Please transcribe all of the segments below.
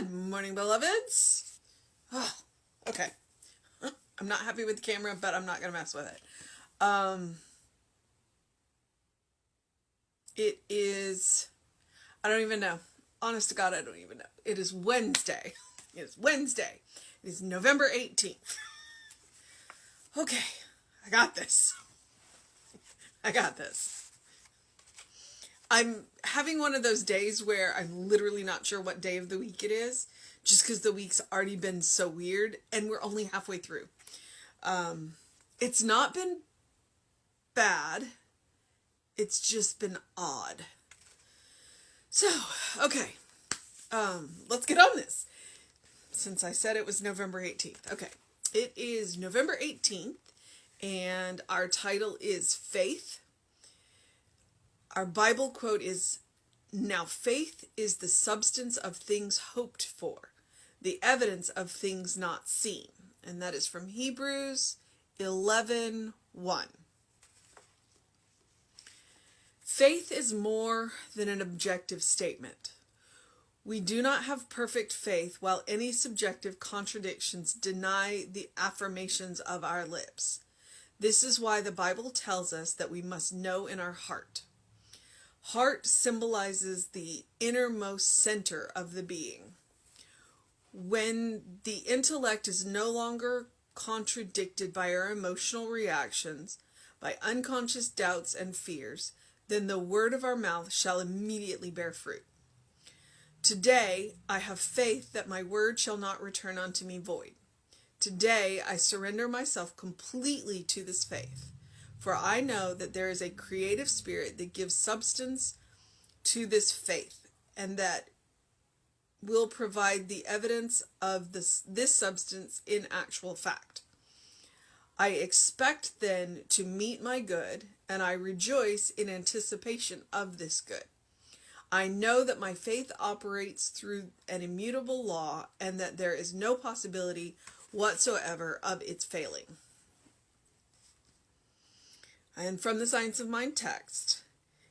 Good morning, beloveds. Oh, okay. I'm not happy with the camera, but I'm not going to mess with it. It is, I don't even know. Honest to God, I don't even know. It is Wednesday. It is Wednesday. It is November 18th. Okay, I got this. I got this. I'm having one of those days where I'm literally not sure what day of the week it is, just because the week's already been so weird, and we're only halfway through. It's not been bad. It's just been odd. So, okay. Let's get on this. Since I said it was November 18th. Okay. It is November 18th, and our title is Faith. Our Bible quote is, "Now faith is the substance of things hoped for, the evidence of things not seen." And that is from Hebrews 11:1. Faith is more than an objective statement. We do not have perfect faith, while any subjective contradictions deny the affirmations of our lips. This is why the Bible tells us that we must know in our heart. Heart symbolizes the innermost center of the being. When the intellect is no longer contradicted by our emotional reactions, by unconscious doubts and fears, then the word of our mouth shall immediately bear fruit. Today, I have faith that my word shall not return unto me void. Today, I surrender myself completely to this faith, for I know that there is a creative spirit that gives substance to this faith, and that will provide the evidence of this substance in actual fact. I expect then to meet my good, and I rejoice in anticipation of this good. I know that my faith operates through an immutable law, and that there is no possibility whatsoever of its failing. And from the Science of Mind text,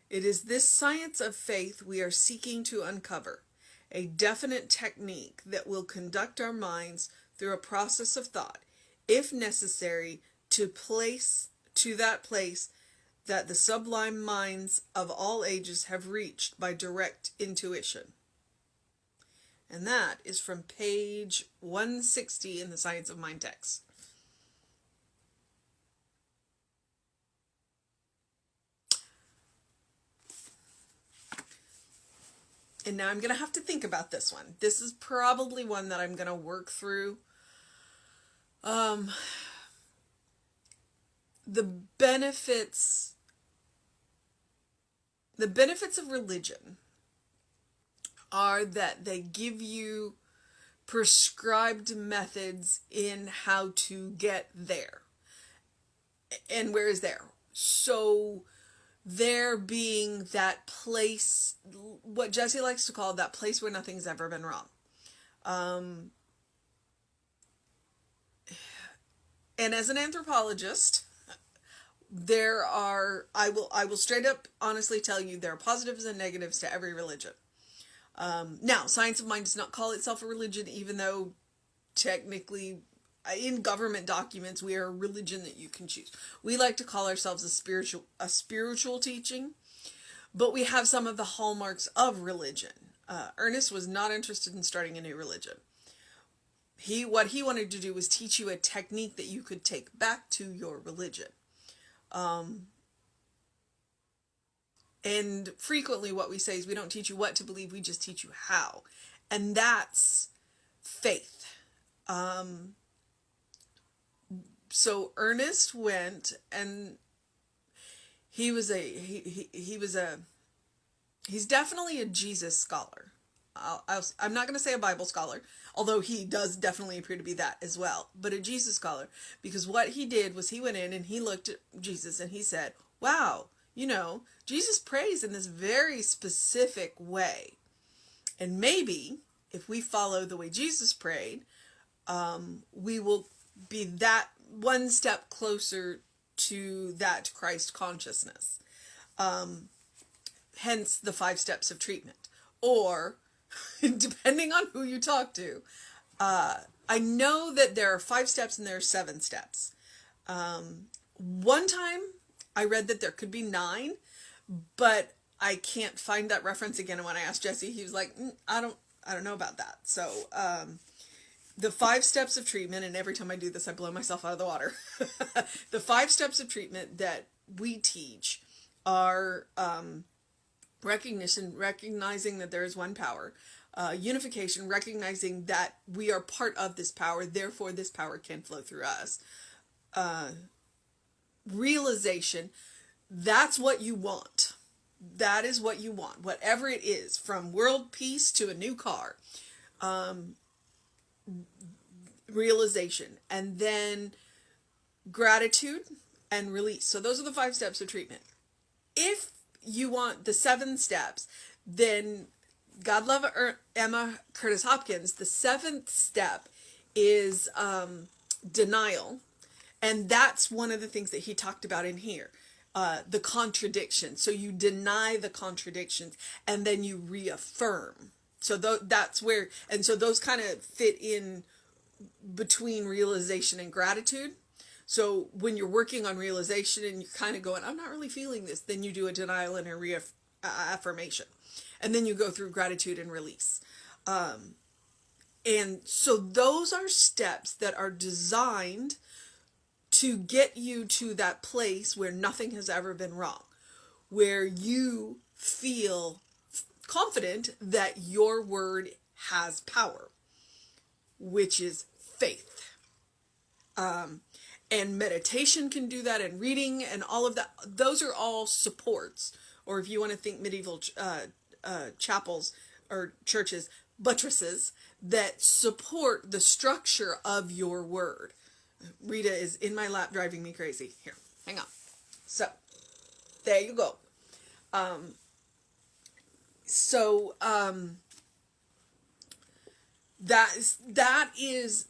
it is this science of faith we are seeking to uncover, a definite technique that will conduct our minds through a process of thought, if necessary, to that place that the sublime minds of all ages have reached by direct intuition. And that is from page 160 in the Science of Mind text. And now I'm going to have to think about this one. This is probably one that I'm going to work through. The benefits of religion are that they give you prescribed methods in how to get there. And where is there? So there being that place, what Jesse likes to call that place where nothing's ever been wrong. And as an anthropologist, I will straight up honestly tell you, there are positives and negatives to every religion. Now, Science of Mind does not call itself a religion, even though technically in government documents we are a religion that you can choose. We like to call ourselves a spiritual teaching, but we have some of the hallmarks of religion. Ernest was not interested in starting a new religion. What he wanted to do was teach you a technique that you could take back to your religion. And frequently what we say is we don't teach you what to believe, we just teach you how. And that's faith. So Ernest went, and he's definitely a Jesus scholar. I'm not going to say a Bible scholar, although he does definitely appear to be that as well, but a Jesus scholar, because what he did was he went in and he looked at Jesus and he said, wow, Jesus prays in this very specific way. And maybe if we follow the way Jesus prayed, we will be that one step closer to that Christ consciousness. Hence the 5 steps of treatment. Or depending on who you talk to. I know that there are 5 steps and there are 7 steps. One time I read that there could be 9, but I can't find that reference again. And when I asked Jesse, he was like, I don't know about that. So, the 5 steps of treatment, and every time I do this, I blow myself out of the water. The 5 steps of treatment that we teach are, recognizing that there is one power, unification, recognizing that we are part of this power, therefore this power can flow through us. Realization, that's what you want. That is what you want, whatever it is, from world peace to a new car. Realization, and then gratitude and release. So those are the 5 steps of treatment. If you want the 7 steps, then God love Emma Curtis Hopkins. The 7th step is denial. And that's one of the things that he talked about in here. The contradiction. So you deny the contradictions and then you reaffirm. So that's where, and so those kind of fit in between realization and gratitude. So when you're working on realization and you're kind of going, I'm not really feeling this, then you do a denial and a reaffirmation. And then you go through gratitude and release. And so those are steps that are designed to get you to that place where nothing has ever been wrong, where you feel confident that your word has power, which is faith. And meditation can do that, and reading and all of that. Those are all supports. Or if you want to think medieval chapels or churches, buttresses that support the structure of your word. Rita is in my lap driving me crazy. Here, hang on. So, there you go.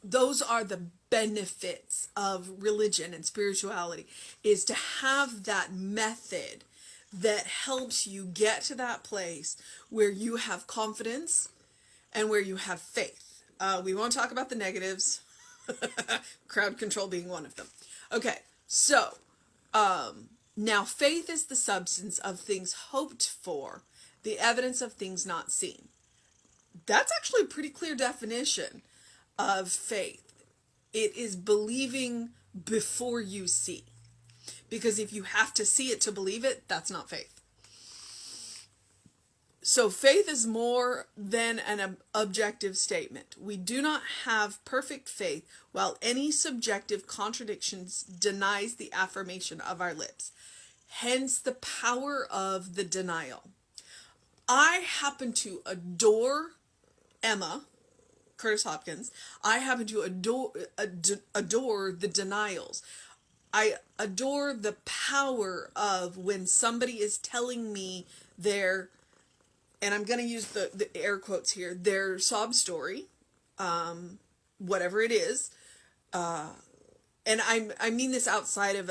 Those are the benefits of religion and spirituality, is to have that method that helps you get to that place where you have confidence and where you have faith. We won't talk about the negatives. Crowd control being one of them. Okay, so now faith is the substance of things hoped for, the evidence of things not seen. That's actually a pretty clear definition of faith. It is believing before you see. Because if you have to see it to believe it, that's not faith. So faith is more than an objective statement. We do not have perfect faith while any subjective contradictions denies the affirmation of our lips. Hence the power of the denial. I happen to adore Emma Curtis Hopkins. I happen to adore the denials. I adore the power of when somebody is telling me their, and I'm going to use the air quotes here, their sob story, whatever it is. And I mean this outside of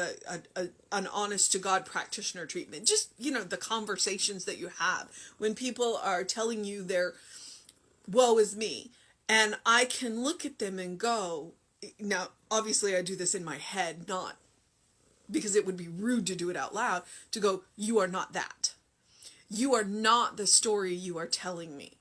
an honest to God practitioner treatment. Just, the conversations that you have when people are telling you their woe is me. And I can look at them and go, now, obviously I do this in my head, not because it would be rude to do it out loud, to go, you are not that. You are not the story you are telling me.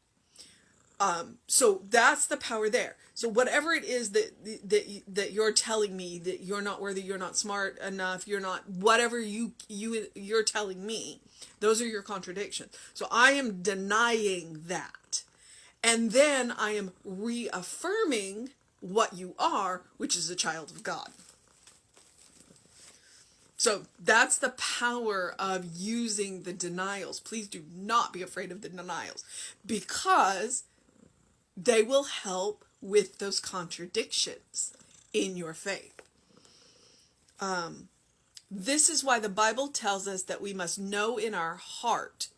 So that's the power there. So whatever it is that you're telling me, that you're not worthy, you're not smart enough, you're not, whatever you're telling me, those are your contradictions. So I am denying that. And then I am reaffirming what you are, which is a child of God. So that's the power of using the denials. Please do not be afraid of the denials, because they will help with those contradictions in your faith. This is why the Bible tells us that we must know in our heart.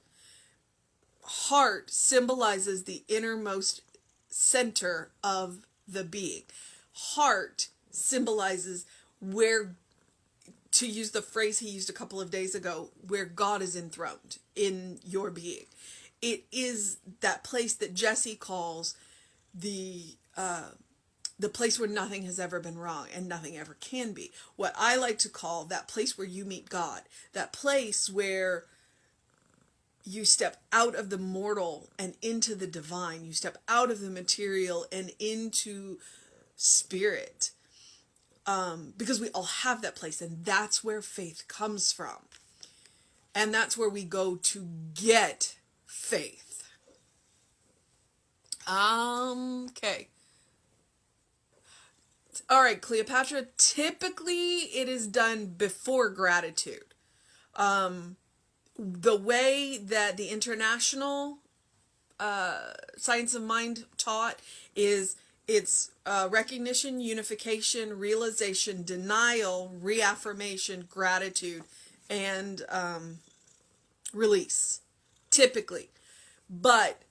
Heart symbolizes the innermost center of the being. Heart symbolizes where, to use the phrase he used a couple of days ago, where God is enthroned in your being. it is that place that Jesse calls the place where nothing has ever been wrong and nothing ever can be. What I like to call that place where you meet God, that place where you step out of the mortal and into the divine. You step out of the material and into spirit. Because we all have that place, and that's where faith comes from. And that's where we go to get faith. Okay. All right, Cleopatra, typically it is done before gratitude. The way that the International Science of Mind taught is it's recognition, unification, realization, denial, reaffirmation, gratitude, and release, typically. But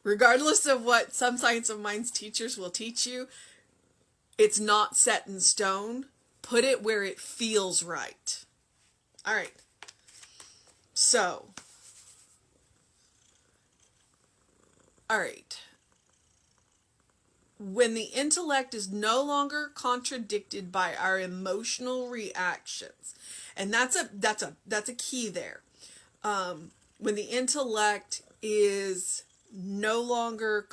regardless of what some Science of Mind's teachers will teach you, it's not set in stone. Put it where it feels right. All right. So, all right. When the intellect is no longer contradicted by our emotional reactions, and that's a key there. When the intellect is no longer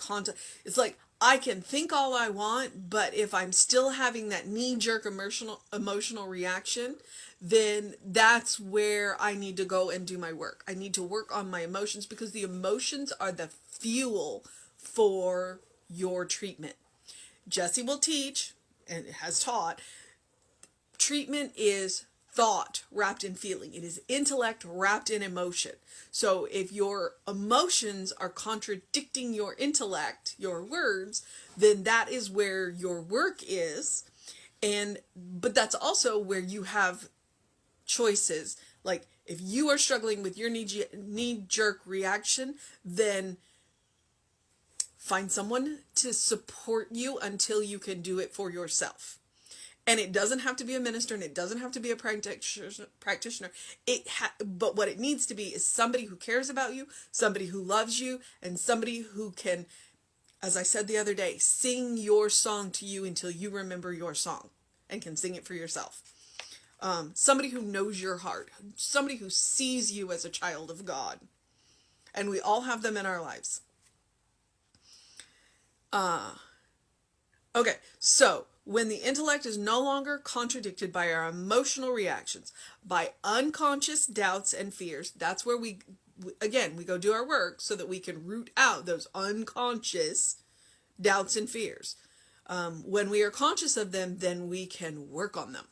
it's like I can think all I want, but if I'm still having that knee-jerk emotional reaction, then that's where I need to go and do my work. I need to work on my emotions, because the emotions are the fuel for your treatment. Jesse will teach, and has taught, treatment is thought wrapped in feeling. It is intellect wrapped in emotion. So if your emotions are contradicting your intellect, your words, then that is where your work is. But that's also where you have choices. Like if you are struggling with your knee-jerk reaction, then find someone to support you until you can do it for yourself. And it doesn't have to be a minister, and it doesn't have to be a practitioner. But what it needs to be is somebody who cares about you, somebody who loves you, and somebody who can, as I said the other day, sing your song to you until you remember your song and can sing it for yourself. Somebody who knows your heart, somebody who sees you as a child of God. And we all have them in our lives. Okay, so when the intellect is no longer contradicted by our emotional reactions, by unconscious doubts and fears, that's where we go do our work so that we can root out those unconscious doubts and fears. When we are conscious of them, then we can work on them.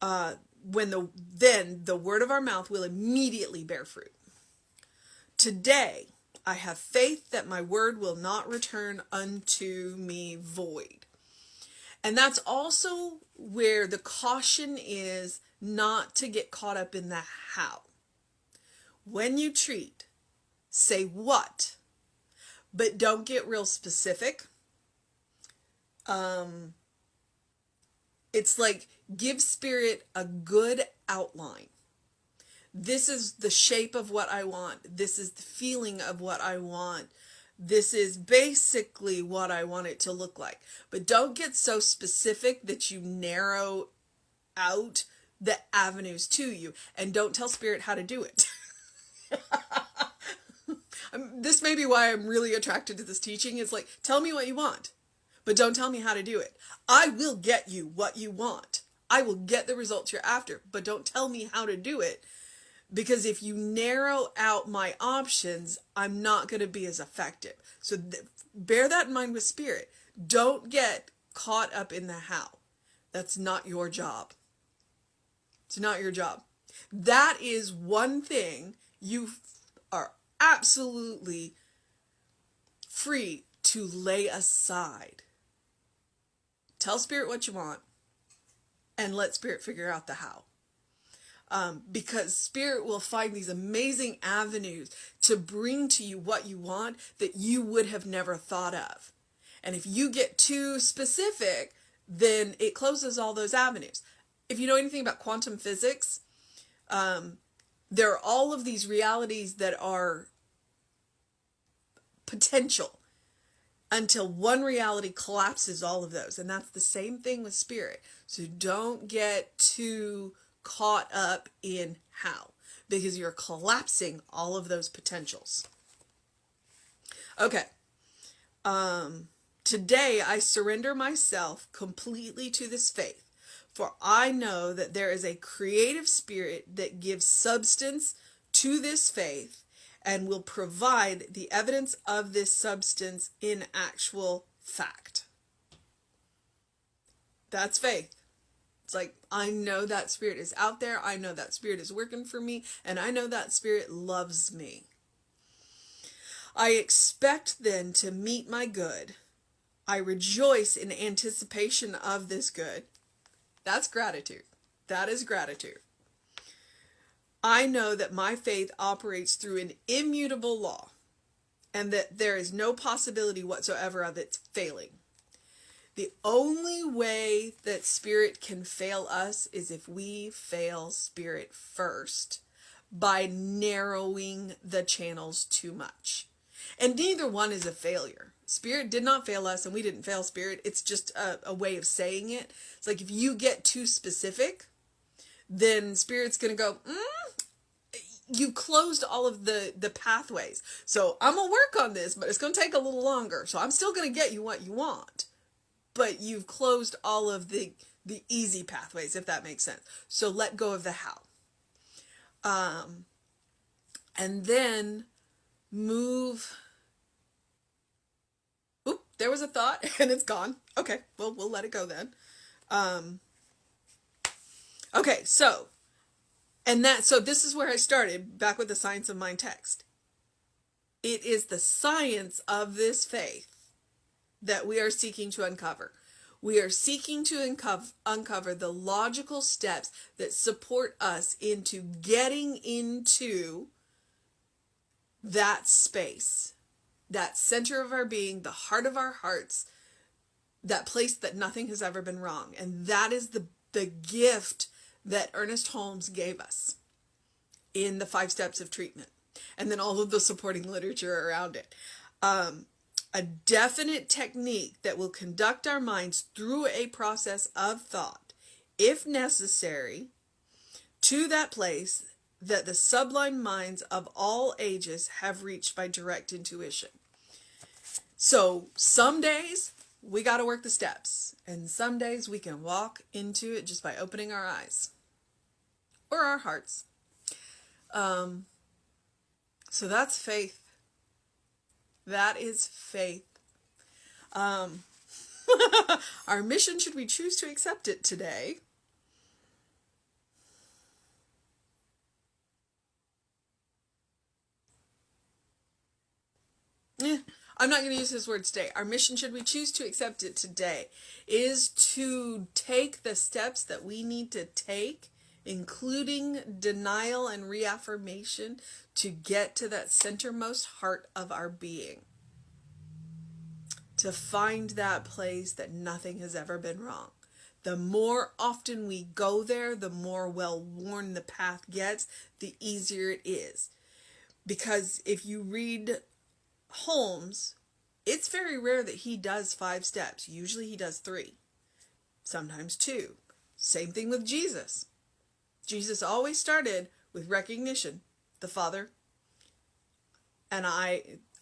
Then the word of our mouth will immediately bear fruit. Today, I have faith that my word will not return unto me void. And that's also where the caution is not to get caught up in the how. When you treat, say what, but don't get real specific. It's like give spirit a good outline. This is the shape of what I want. This is the feeling of what I want. This is basically what I want it to look like. But don't get so specific that you narrow out the avenues to you. And don't tell spirit how to do it. This may be why I'm really attracted to this teaching. It's like, tell me what you want, but don't tell me how to do it. I will get you what you want. I will get the results you're after, but don't tell me how to do it. Because if you narrow out my options, I'm not going to be as effective. So bear that in mind with spirit. Don't get caught up in the how. That's not your job. It's not your job. That is one thing you are absolutely free to lay aside. Tell spirit what you want and let spirit figure out the how. Because spirit will find these amazing avenues to bring to you what you want that you would have never thought of. And if you get too specific, then it closes all those avenues. If you know anything about quantum physics, there are all of these realities that are potential until one reality collapses all of those. And that's the same thing with spirit. So don't get too caught up in how, because you're collapsing all of those potentials. Okay. Today I surrender myself completely to this faith, for I know that there is a creative spirit that gives substance to this faith and will provide the evidence of this substance in actual fact. That's faith. It's like, I know that spirit is out there. I know that spirit is working for me. And I know that spirit loves me. I expect then to meet my good. I rejoice in anticipation of this good. That's gratitude. That is gratitude. I know that my faith operates through an immutable law and that there is no possibility whatsoever of its failing. The only way that spirit can fail us is if we fail spirit first by narrowing the channels too much. And neither one is a failure. Spirit did not fail us and we didn't fail spirit. It's just a way of saying it. It's like if you get too specific, then spirit's going to go, you closed all of the pathways. So I'm going to work on this, but it's going to take a little longer. So I'm still going to get you what you want. But you've closed all of the easy pathways, if that makes sense. So let go of the how. And then move. Oop, there was a thought and it's gone. Okay, well, we'll let it go then. Okay, so this is where I started, back with the Science of Mind text. It is the science of this faith that we are seeking to uncover. We are seeking to uncover the logical steps that support us into getting into that space, that center of our being, the heart of our hearts, that place that nothing has ever been wrong. And that is the gift that Ernest Holmes gave us in the 5 steps of treatment, and then all of the supporting literature around it. A definite technique that will conduct our minds through a process of thought, if necessary, to that place that the sublime minds of all ages have reached by direct intuition. So some days we got to work the steps, and some days we can walk into it just by opening our eyes or our hearts. So that's faith. That is faith. Our mission, should we choose to accept it today, I'm not going to use this word today. Our mission, should we choose to accept it today, is to take the steps that we need to take, including denial and reaffirmation, to get to that centermost heart of our being. To find that place that nothing has ever been wrong. The more often we go there, the more well-worn the path gets, the easier it is. Because if you read Holmes, it's very rare that he does 5 steps. Usually he does 3, sometimes 2. Same thing with Jesus. Jesus always started with recognition, the Father and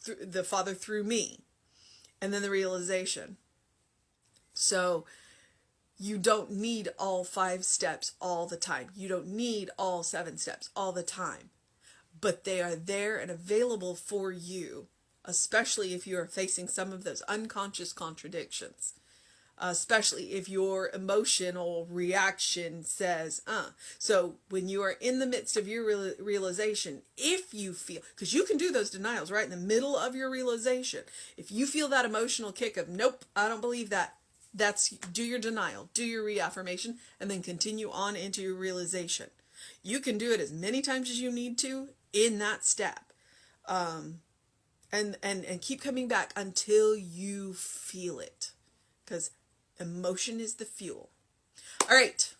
the Father through me, and then the realization. So you don't need all 5 steps all the time. You don't need all 7 steps all the time, but they are there and available for you, especially if you are facing some of those unconscious contradictions. Especially if your emotional reaction says, So when you are in the midst of your realization, if you feel, because you can do those denials right in the middle of your realization. If you feel that emotional kick of, nope, I don't believe that, do your denial, do your reaffirmation, and then continue on into your realization. You can do it as many times as you need to in that step. And keep coming back until you feel it. Because emotion is the fuel. All right.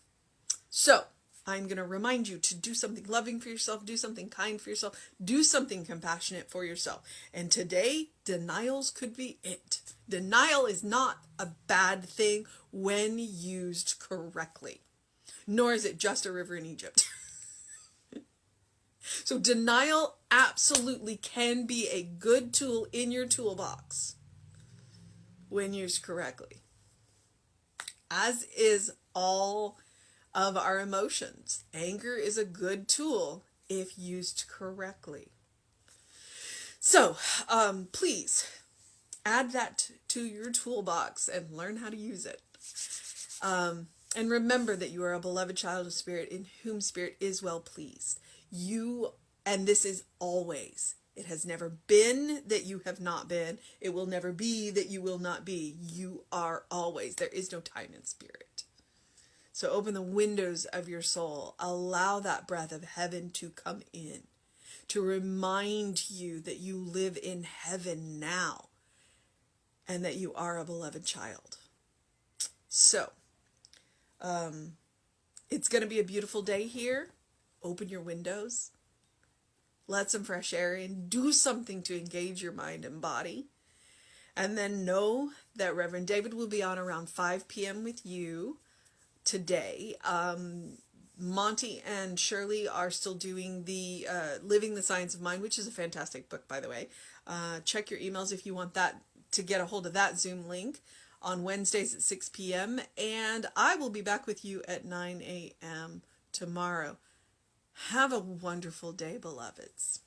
So I'm going to remind you to do something loving for yourself, do something kind for yourself, do something compassionate for yourself. And today, denials could be it. Denial is not a bad thing when used correctly, nor is it just a river in Egypt. So denial absolutely can be a good tool in your toolbox when used correctly, as is all of our emotions. Anger is a good tool if used correctly. So please add that to your toolbox and learn how to use it. And remember that you are a beloved child of Spirit in whom Spirit is well pleased. And this is always. It has never been that you have not been. It will never be that you will not be. You are always. There is no time in Spirit. So open the windows of your soul. Allow that breath of heaven to come in, to remind you that you live in heaven now and that you are a beloved child. So, it's going to be a beautiful day here. Open your windows. Let some fresh air in. Do something to engage your mind and body. And then know that Reverend David will be on around 5 p.m. with you today. Monty and Shirley are still doing the Living the Science of Mind, which is a fantastic book, by the way. Check your emails if you want that to get a hold of that Zoom link on Wednesdays at 6 p.m. And I will be back with you at 9 a.m. tomorrow. Have a wonderful day, beloveds.